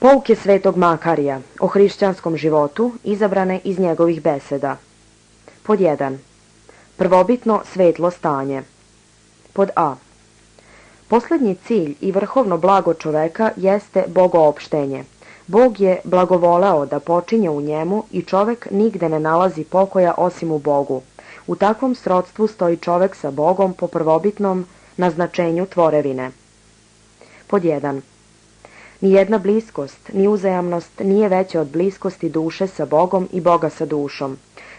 Pouke svetog Makarija o hrišćanskom životu izabrane iz njegovih beseda. Pod 1. Prvobitno svetlo stanje. Pod A. Poslednji cilj i vrhovno blago čoveka jeste bogoopštenje. Bog je blagovoleo da počinje u njemu i čovek nigde ne nalazi pokoja osim u Bogu. U takvom srodstvu stoji čovek sa Bogom po prvobitnom naznačenju tvorevine. Pod 1. Nijedna bliskost, ni uzajamnost nije veća od bliskosti duše sa Bogom i Boga sa dušom.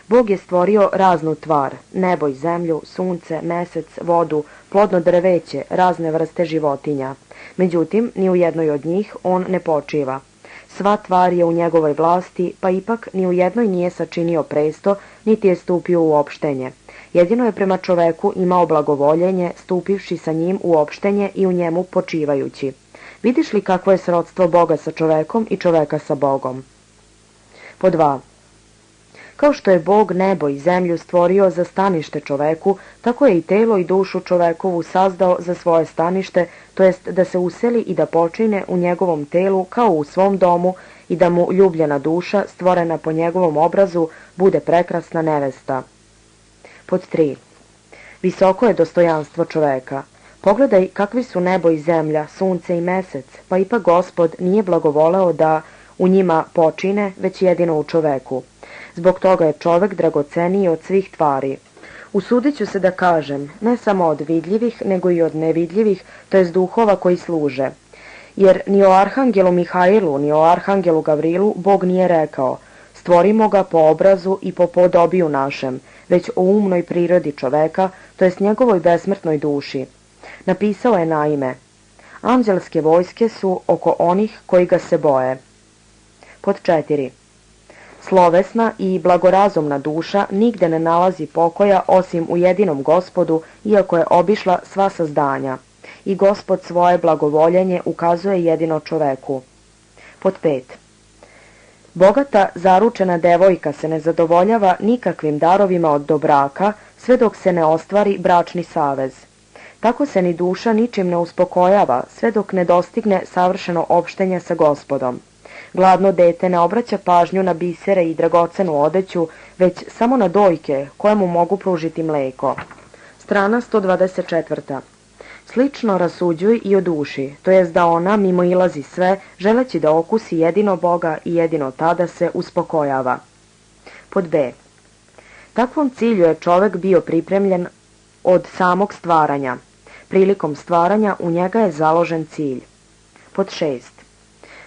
Bog je stvorio raznu tvar, nebo i zemlju, sunce, mesec, vodu, plodno drveće, razne vrste životinja. Međutim, ni u jednoj od njih on ne počiva. Sva tvar je u njegovoj vlasti, pa ipak ni u jednoj nije sačinio presto, niti je stupio u opštenje. Jedino je prema čoveku imao blagovoljenje, stupivši sa njim u opštenje i u njemu počivajući. Vidiš li kakvo je srodstvo Boga sa čovekom i čoveka sa Bogom? Pod 2. Kao što je Bog nebo i zemlju stvorio za stanište čoveku, tako je i telo i dušu čovekovu sazdao za svoje stanište, to jest da se useli i da počine u njegovom telu kao u svom domu i da mu ljubljena duša, stvorena po njegovom obrazu, bude prekrasna nevesta. Pod 3. Visoko je dostojanstvo čoveka. Pogledaj kakvi su nebo i zemlja, sunce i mesec, pa ipak Gospod nije blagovoleo da u njima počine, već jedino u čoveku. Zbog toga je čovek dragoceniji od svih tvari. Usudit ću se da kažem, ne samo od vidljivih, nego i od nevidljivih, to jest duhova koji služe. Jer ni o arhangelu Mihailu, ni o arhangelu Gavrilu Bog nije rekao, stvorimo ga po obrazu i po podobiju našem, već o umnoj prirodi čoveka, to jest njegovoj besmrtnoj duši. Napisao je naime, anđelske vojske su oko onih koji ga se boje. Pod 4. Slovesna i blagorazumna duša nigde ne nalazi pokoja osim u jedinom Gospodu, iako je obišla sva sazdanja. I Gospod svoje blagovoljenje ukazuje jedino čoveku. Pod 5. Bogata zaručena devojka se ne zadovoljava nikakvim darovima od dobraka, sve dok se ne ostvari bračni savez. Tako se ni duša ničim ne uspokojava, sve dok ne dostigne savršeno opštenje sa Gospodom. Gladno dete ne obraća pažnju na bisere i dragocenu odeću, već samo na dojke koje mu mogu pružiti mleko. Strana 124. Slično rasuđuj i o duši, to jest da ona mimo ilazi sve, želeći da okusi jedino Boga i jedino tada se uspokojava. Pod B. Takvom cilju je čovek bio pripremljen od samog stvaranja. Prilikom stvaranja u njega je založen cilj. Pod 6.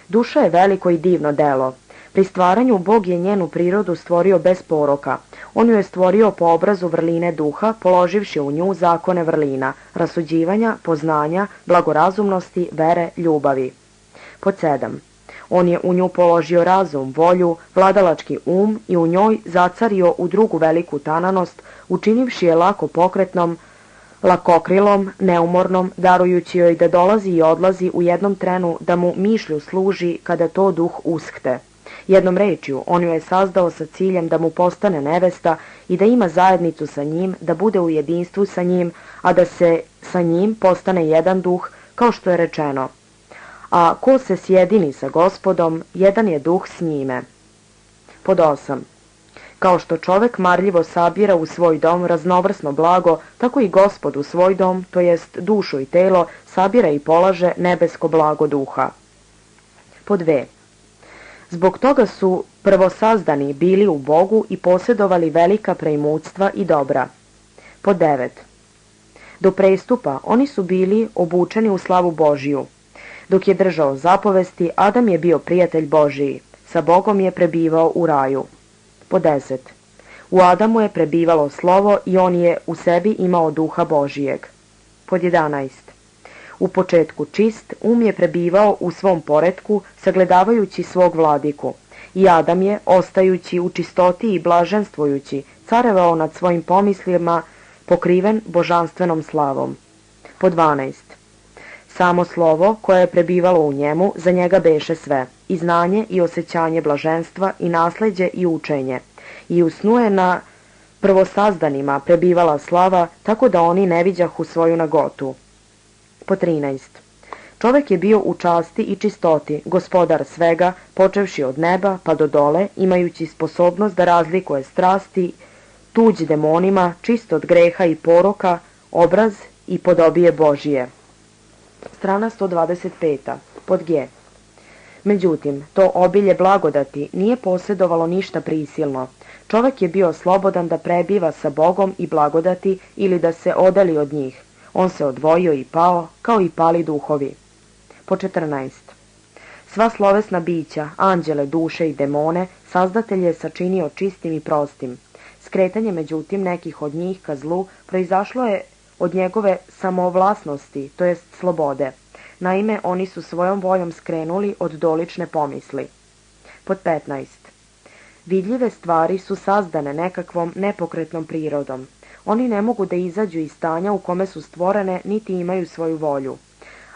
Duša je veliko i divno delo. Pri stvaranju Bog je njenu prirodu stvorio bez poroka. On ju je stvorio po obrazu vrline duha, položivši u nju zakone vrlina, rasuđivanja, poznanja, blagorazumnosti, vere, ljubavi. Pod 7. On je u nju položio razum, volju, vladalački i u njoj zacario u drugu veliku tananost, učinivši je lako pokretnom, lakokrilom, neumornom, darujući joj da dolazi i odlazi u jednom trenu, da mu mišlju služi kada to duh uskte. Jednom rečju, on ju je sazdao sa ciljem da mu postane nevesta i da ima zajednicu sa njim, da bude u jedinstvu sa njim, a da se sa njim postane jedan duh, kao što je rečeno. A ko se sjedini sa Gospodom, jedan je duh s njime. Pod 8. Kao što čovek marljivo sabira u svoj dom raznovrsno blago, tako i Gospod u svoj dom, to jest dušu i telo, sabira i polaže nebesko blago duha. Pod 2. Zbog toga su prvosazdani bili u Bogu i posjedovali velika preimutstva i dobra. Pod 9. Do prestupa oni su bili obučeni u slavu Božiju. Dok je držao zapovesti, Adam je bio prijatelj Božiji. Sa Bogom je prebivao u raju. Pod 10. U Adamu je prebivalo slovo i on je u sebi imao duha Božijeg. Pod 11. U početku čist, je prebivao u svom poretku, sagledavajući svog vladiku. I Adam je, ostajući u čistoti i blaženstvujući, carevao nad svojim pomislima, pokriven božanstvenom slavom. Pod 12. Samo slovo koje je prebivalo u njemu, za njega beše sve, i znanje i osjećanje blaženstva, i nasleđe i učenje. I u snu je na prvosazdanima prebivala slava, tako da oni ne viđahu svoju nagotu. Po 13. Čovek je bio u časti i čistoti, gospodar svega, počevši od neba pa do dole, imajući sposobnost da razlikuje strasti, tuđ demonima, čist od greha i poroka, obraz i podobije Božije. Strana 125. Pod G. Međutim, to obilje blagodati nije posjedovalo ništa prisilno. Čovek je bio slobodan da prebiva sa Bogom i blagodati ili da se odali od njih. On se odvojio i pao, kao i pali duhovi. Po 14. Sva slovesna bića, anđele, duše i demone, Sazdatelj je sačinio čistim i prostim. Skretanje, međutim, nekih od njih ka zlu proizašlo je od njegove samovlasnosti, to jest slobode. Naime, oni su svojom voljom skrenuli od dolične pomisli. Pod 15. Vidljive stvari su sazdane nekakvom nepokretnom prirodom. Oni ne mogu da izađu iz stanja u kome su stvorene, niti imaju svoju volju.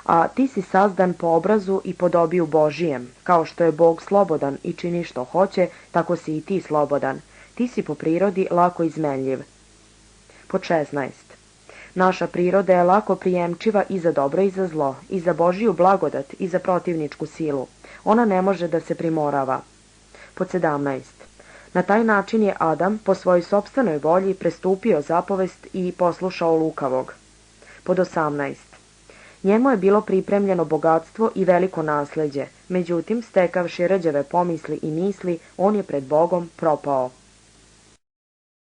A ti si sazdan po obrazu i podobiju Božijem. Kao što je Bog slobodan i čini što hoće, tako si i ti slobodan. Ti si po prirodi lako izmenljiv. Pod 16. Naša priroda je lako prijemčiva i za dobro i za zlo, i za Božiju blagodat i za protivničku silu. Ona ne može da se primorava. Pod 17. Na taj način je Adam po svojoj sopstvenoj volji prestupio zapovest i poslušao lukavog. Pod 18. Njemu je bilo pripremljeno bogatstvo i veliko nasleđe, međutim, stekavši rđave pomisli i misli, on je pred Bogom propao.